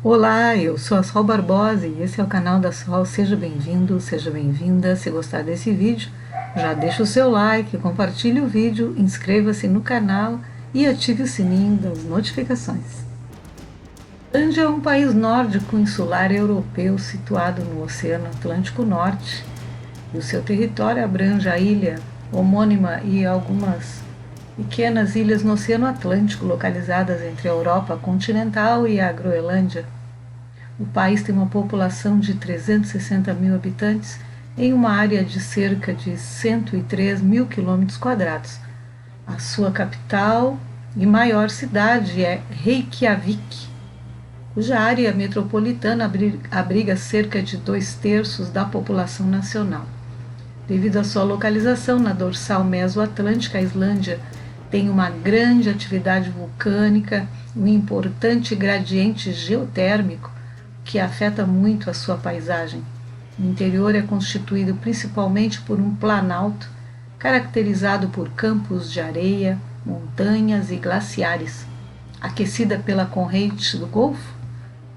Olá, eu sou a Sol Barbosa e esse é o canal da Sol. Seja bem-vindo, seja bem-vinda. Se gostar desse vídeo, já deixa o seu like, compartilhe o vídeo, inscreva-se no canal e ative o sininho das notificações. A Islândia é um país nórdico insular europeu situado no Oceano Atlântico Norte e o seu território abrange a ilha homônima e algumas pequenas ilhas no Oceano Atlântico localizadas entre a Europa continental e a Groenlândia. O país tem uma população de 360 mil habitantes em uma área de cerca de 103 mil quilômetros quadrados. A sua capital e maior cidade é Reykjavik, cuja área metropolitana abriga cerca de 2/3 da população nacional. Devido à sua localização na dorsal mesoatlântica, a Islândia tem uma grande atividade vulcânica, um importante gradiente geotérmico que afeta muito a sua paisagem. O interior é constituído principalmente por um planalto, caracterizado por campos de areia, montanhas e glaciares. Aquecida pela corrente do Golfo,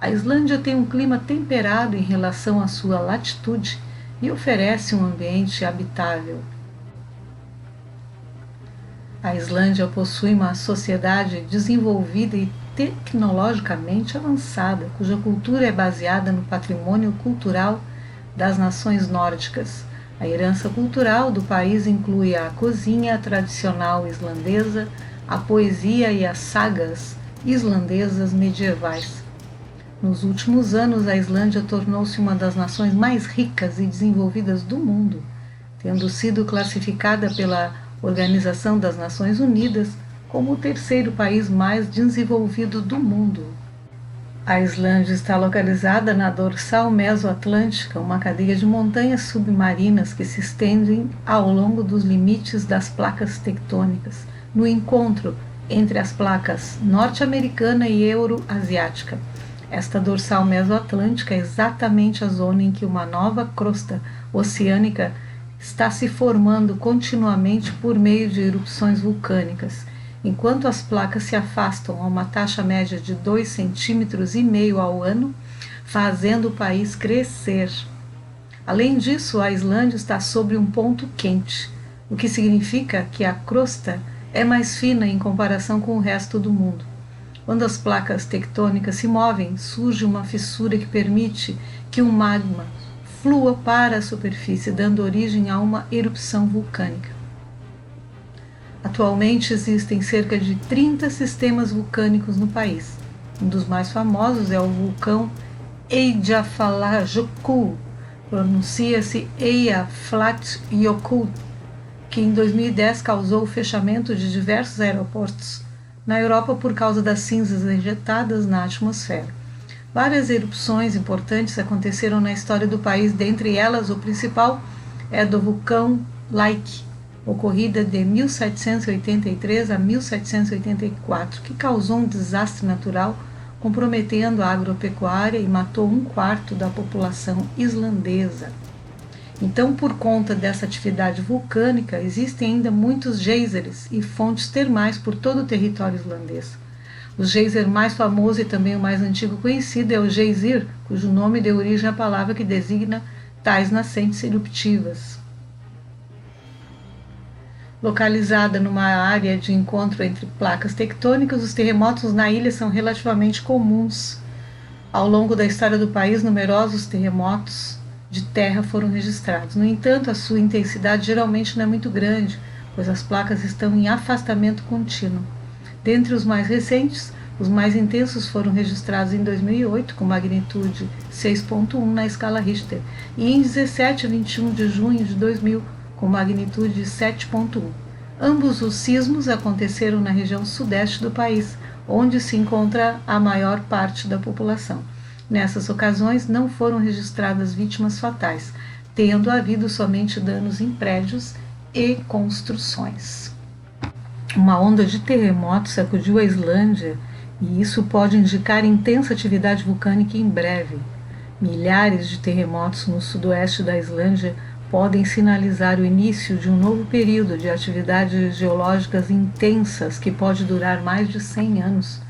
a Islândia tem um clima temperado em relação à sua latitude e oferece um ambiente habitável. A Islândia possui uma sociedade desenvolvida e tecnologicamente avançada, cuja cultura é baseada no patrimônio cultural das nações nórdicas. A herança cultural do país inclui a cozinha tradicional islandesa, a poesia e as sagas islandesas medievais. Nos últimos anos, a Islândia tornou-se uma das nações mais ricas e desenvolvidas do mundo, tendo sido classificada pela Organização das Nações Unidas como o terceiro país mais desenvolvido do mundo. A Islândia está localizada na dorsal mesoatlântica, uma cadeia de montanhas submarinas que se estendem ao longo dos limites das placas tectônicas, no encontro entre as placas norte-americana e euroasiática. Esta dorsal mesoatlântica é exatamente a zona em que uma nova crosta oceânica está se formando continuamente por meio de erupções vulcânicas. Enquanto as placas se afastam a uma taxa média de 2,5 cm ao ano, fazendo o país crescer. Além disso, a Islândia está sobre um ponto quente, o que significa que a crosta é mais fina em comparação com o resto do mundo. Quando as placas tectônicas se movem, surge uma fissura que permite que um magma flua para a superfície, dando origem a uma erupção vulcânica. Atualmente existem cerca de 30 sistemas vulcânicos no país. Um dos mais famosos é o vulcão Eyjafjallajökull, pronuncia-se Eyjafjallajökull, que em 2010 causou o fechamento de diversos aeroportos na Europa por causa das cinzas injetadas na atmosfera. Várias erupções importantes aconteceram na história do país, dentre elas o principal é do vulcão Lake, ocorrida de 1783 a 1784, que causou um desastre natural, comprometendo a agropecuária e matou 1/4 da população islandesa. Então, por conta dessa atividade vulcânica, existem ainda muitos geysers e fontes termais por todo o território islandês. O geyser mais famoso e também o mais antigo conhecido é o Geysir, cujo nome deu origem à palavra que designa tais nascentes eruptivas. Localizada numa área de encontro entre placas tectônicas, os terremotos na ilha são relativamente comuns. Ao longo da história do país, numerosos terremotos de terra foram registrados. No entanto, a sua intensidade geralmente não é muito grande, pois as placas estão em afastamento contínuo. Dentre os mais recentes, os mais intensos foram registrados em 2008, com magnitude 6,1 na escala Richter, e em 17 e 21 de junho de 2000, com magnitude 7,1. Ambos os sismos aconteceram na região sudeste do país, onde se encontra a maior parte da população. Nessas ocasiões, não foram registradas vítimas fatais, tendo havido somente danos em prédios e construções. Uma onda de terremotos sacudiu a Islândia e isso pode indicar intensa atividade vulcânica em breve. Milhares de terremotos no sudoeste da Islândia podem sinalizar o início de um novo período de atividades geológicas intensas que pode durar mais de 100 anos.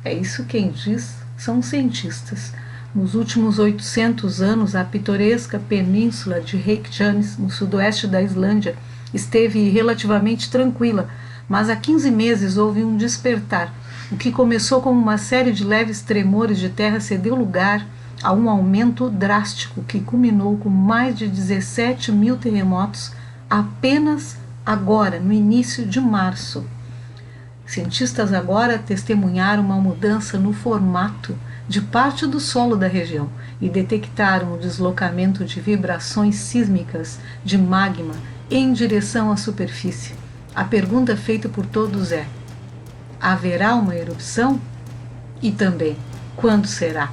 É isso quem diz são os cientistas. Nos últimos 800 anos, a pitoresca península de Reykjanes, no sudoeste da Islândia, esteve relativamente tranquila, mas há 15 meses houve um despertar. O que começou como uma série de leves tremores de terra cedeu lugar a um aumento drástico que culminou com mais de 17 mil terremotos apenas agora, no início de março. Cientistas agora testemunharam uma mudança no formato de parte do solo da região e detectaram o deslocamento de vibrações sísmicas de magma em direção à superfície. A pergunta feita por todos é: haverá uma erupção? E também, quando será?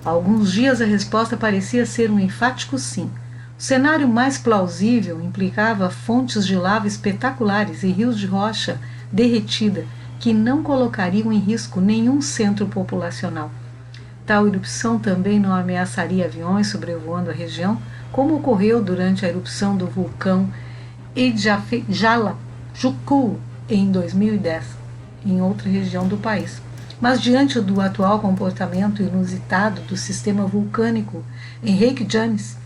Há alguns dias a resposta parecia ser um enfático sim. O cenário mais plausível implicava fontes de lava espetaculares e rios de rocha derretida que não colocariam em risco nenhum centro populacional. Tal erupção também não ameaçaria aviões sobrevoando a região, como ocorreu durante a erupção do vulcão Ijala-Jucu em 2010, em outra região do país. Mas diante do atual comportamento inusitado do sistema vulcânico em Reykjanes,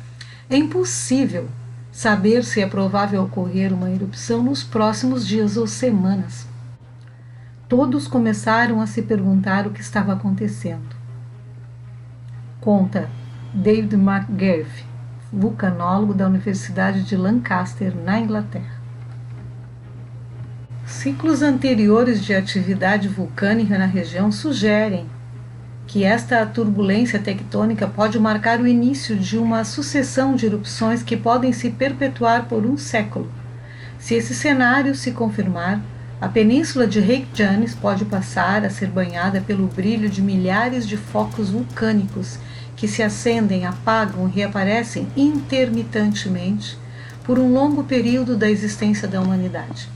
é impossível saber se é provável ocorrer uma erupção nos próximos dias ou semanas. Todos começaram a se perguntar o que estava acontecendo. Conta David McGarvey, vulcanólogo da Universidade de Lancaster, na Inglaterra. Ciclos anteriores de atividade vulcânica na região sugerem que esta turbulência tectônica pode marcar o início de uma sucessão de erupções que podem se perpetuar por um século. Se esse cenário se confirmar, a península de Reykjanes pode passar a ser banhada pelo brilho de milhares de focos vulcânicos que se acendem, apagam e reaparecem intermitentemente por um longo período da existência da humanidade.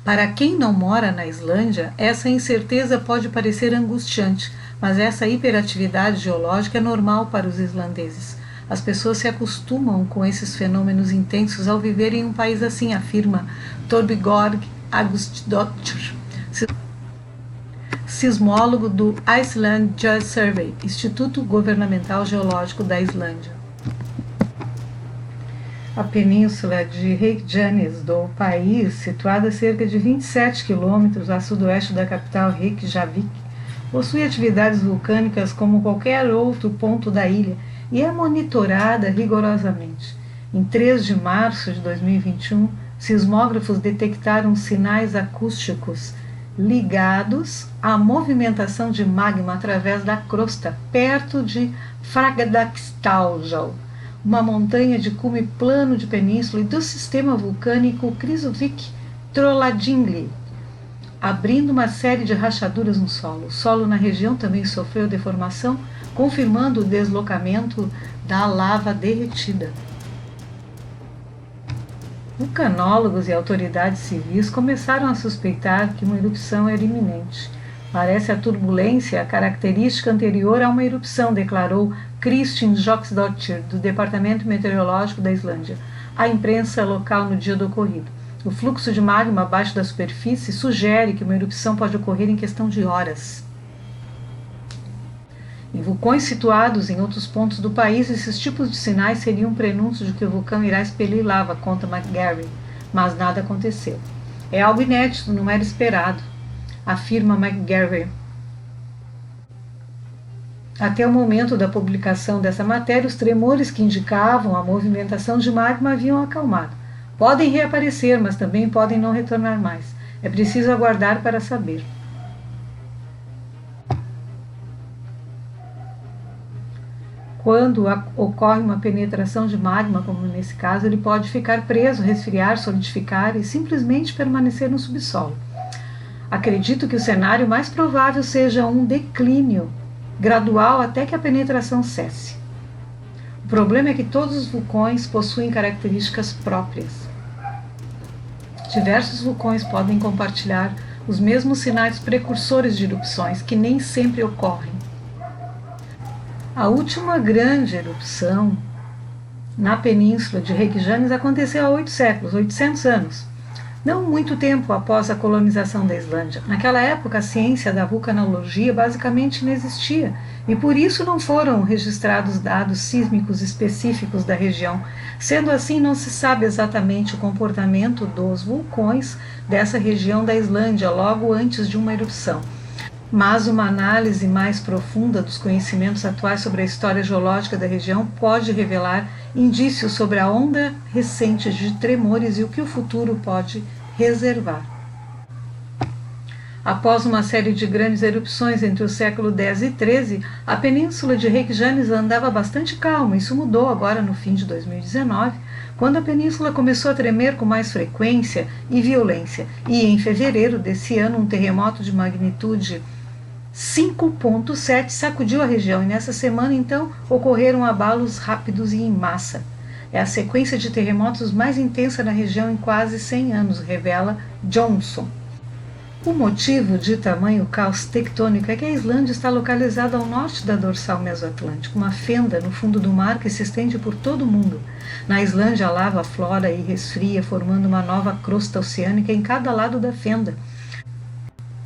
Para quem não mora na Islândia, essa incerteza pode parecer angustiante, mas essa hiperatividade geológica é normal para os islandeses. As pessoas se acostumam com esses fenômenos intensos ao viver em um país assim, afirma Torbjörg Augustsdóttir, sismólogo do Iceland Geosurvey, Instituto Governamental Geológico da Islândia. A península de Reykjanes do país, situada a cerca de 27 quilômetros a sudoeste da capital Reykjavik, possui atividades vulcânicas como qualquer outro ponto da ilha e é monitorada rigorosamente. Em 3 de março de 2021, sismógrafos detectaram sinais acústicos ligados à movimentação de magma através da crosta, perto de Fagradalsfjall, uma montanha de cume plano de península, e do sistema vulcânico Krýsuvík Trollagingli, abrindo uma série de rachaduras no solo. O solo na região também sofreu deformação, confirmando o deslocamento da lava derretida. Vulcanólogos e autoridades civis começaram a suspeitar que uma erupção era iminente. Parece a turbulência característica anterior a uma erupção, declarou Kristin Joksdóttir, do Departamento Meteorológico da Islândia, à imprensa local no dia do ocorrido. O fluxo de magma abaixo da superfície sugere que uma erupção pode ocorrer em questão de horas. Em vulcões situados em outros pontos do país, esses tipos de sinais seriam um prenúncio de que o vulcão irá expelir lava, conta McGarvey, mas nada aconteceu. É algo inédito, não era esperado, afirma McGarvey. Até o momento da publicação dessa matéria, os tremores que indicavam a movimentação de magma haviam acalmado. Podem reaparecer, mas também podem não retornar mais. É preciso aguardar para saber. Quando ocorre uma penetração de magma, como nesse caso, ele pode ficar preso, resfriar, solidificar e simplesmente permanecer no subsolo. Acredito que o cenário mais provável seja um declínio gradual até que a penetração cesse. O problema é que todos os vulcões possuem características próprias. Diversos vulcões podem compartilhar os mesmos sinais precursores de erupções, que nem sempre ocorrem. A última grande erupção na península de Reykjanes aconteceu há 8 séculos, 800 anos. não muito tempo após a colonização da Islândia. Naquela época, a ciência da vulcanologia basicamente não existia e por isso não foram registrados dados sísmicos específicos da região. Sendo assim, não se sabe exatamente o comportamento dos vulcões dessa região da Islândia logo antes de uma erupção. Mas uma análise mais profunda dos conhecimentos atuais sobre a história geológica da região pode revelar indícios sobre a onda recente de tremores e o que o futuro pode reservar. Após uma série de grandes erupções entre o século X e XIII, a península de Reykjanes andava bastante calma. Isso mudou agora no fim de 2019, quando a península começou a tremer com mais frequência e violência. E em fevereiro desse ano, um terremoto de magnitude 5,7 sacudiu a região e nessa semana, então, ocorreram abalos rápidos e em massa. É a sequência de terremotos mais intensa na região em quase 100 anos, revela Johnson. O motivo de tamanho caos tectônico é que a Islândia está localizada ao norte da dorsal mesoatlântica, uma fenda no fundo do mar que se estende por todo o mundo. Na Islândia, a lava aflora e resfria, formando uma nova crosta oceânica em cada lado da fenda.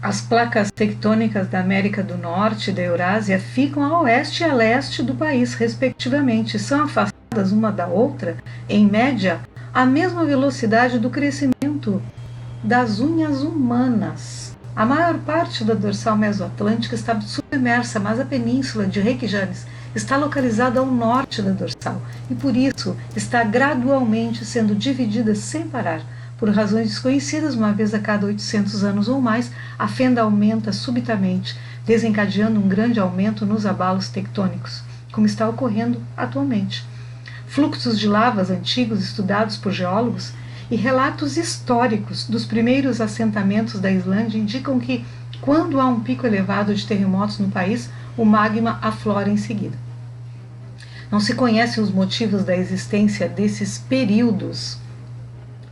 As placas tectônicas da América do Norte e da Eurásia ficam a oeste e a leste do país, respectivamente, e são afastadas uma da outra, em média, à mesma velocidade do crescimento das unhas humanas. A maior parte da dorsal mesoatlântica está submersa, mas a península de Reykjanes está localizada ao norte da dorsal e, por isso, está gradualmente sendo dividida sem parar. Por razões desconhecidas, uma vez a cada 800 anos ou mais, a fenda aumenta subitamente, desencadeando um grande aumento nos abalos tectônicos, como está ocorrendo atualmente. Fluxos de lavas antigos estudados por geólogos e relatos históricos dos primeiros assentamentos da Islândia indicam que, quando há um pico elevado de terremotos no país, o magma aflora em seguida. Não se conhecem os motivos da existência desses períodos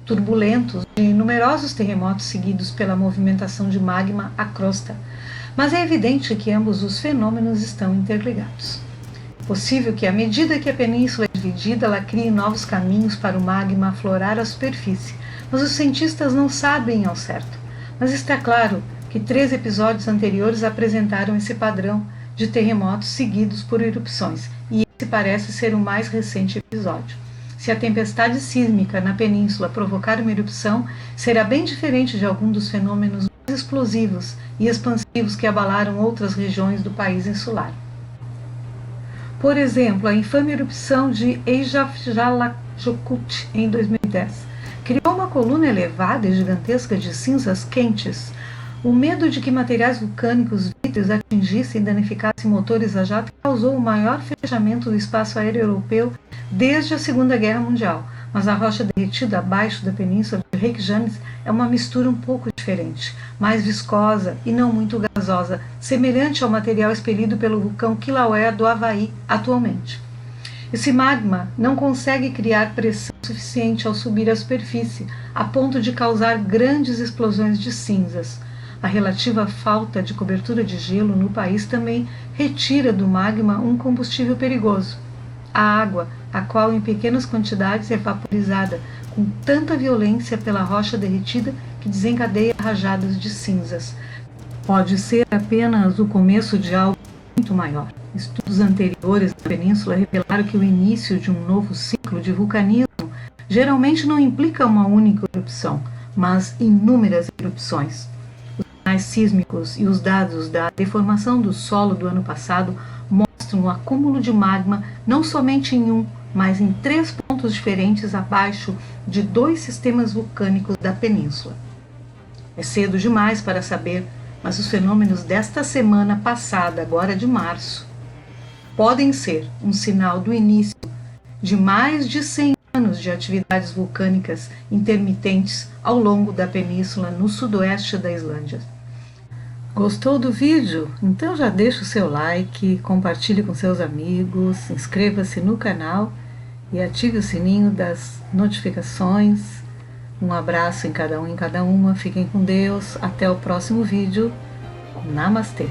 turbulentos de numerosos terremotos seguidos pela movimentação de magma à crosta, mas é evidente que ambos os fenômenos estão interligados. É possível que, à medida que a península é dividida, ela crie novos caminhos para o magma aflorar a superfície, mas os cientistas não sabem ao certo. Mas está claro que 3 episódios anteriores apresentaram esse padrão de terremotos seguidos por erupções, e esse parece ser o mais recente episódio. Se a tempestade sísmica na península provocar uma erupção, será bem diferente de algum dos fenômenos mais explosivos e expansivos que abalaram outras regiões do país insular. Por exemplo, a infame erupção de Eyjafjallajökull em 2010 criou uma coluna elevada e gigantesca de cinzas quentes. O medo de que materiais vulcânicos vítreos atingissem e danificassem motores a jato causou o maior fechamento do espaço aéreo europeu desde a Segunda Guerra Mundial, mas a rocha derretida abaixo da península de Reykjanes é uma mistura um pouco diferente, mais viscosa e não muito gasosa, semelhante ao material expelido pelo vulcão Kilauea do Havaí atualmente. Esse magma não consegue criar pressão suficiente ao subir à superfície, a ponto de causar grandes explosões de cinzas. A relativa falta de cobertura de gelo no país também retira do magma um combustível perigoso: a água, a qual em pequenas quantidades é vaporizada com tanta violência pela rocha derretida que desencadeia rajadas de cinzas. Pode ser apenas o começo de algo muito maior. Estudos anteriores da península revelaram que o início de um novo ciclo de vulcanismo geralmente não implica uma única erupção, mas inúmeras erupções. Os sinais sísmicos e os dados da deformação do solo do ano passado mostram um acúmulo de magma não somente em um, mas em 3 pontos diferentes abaixo de 2 sistemas vulcânicos da península. É cedo demais para saber, mas os fenômenos desta semana passada, agora de março, podem ser um sinal do início de mais de 100 anos de atividades vulcânicas intermitentes ao longo da península no sudoeste da Islândia. Gostou do vídeo? Então já deixa o seu like, compartilhe com seus amigos, inscreva-se no canal e ative o sininho das notificações. Um abraço em cada um e em cada uma, fiquem com Deus, até o próximo vídeo. Namastê!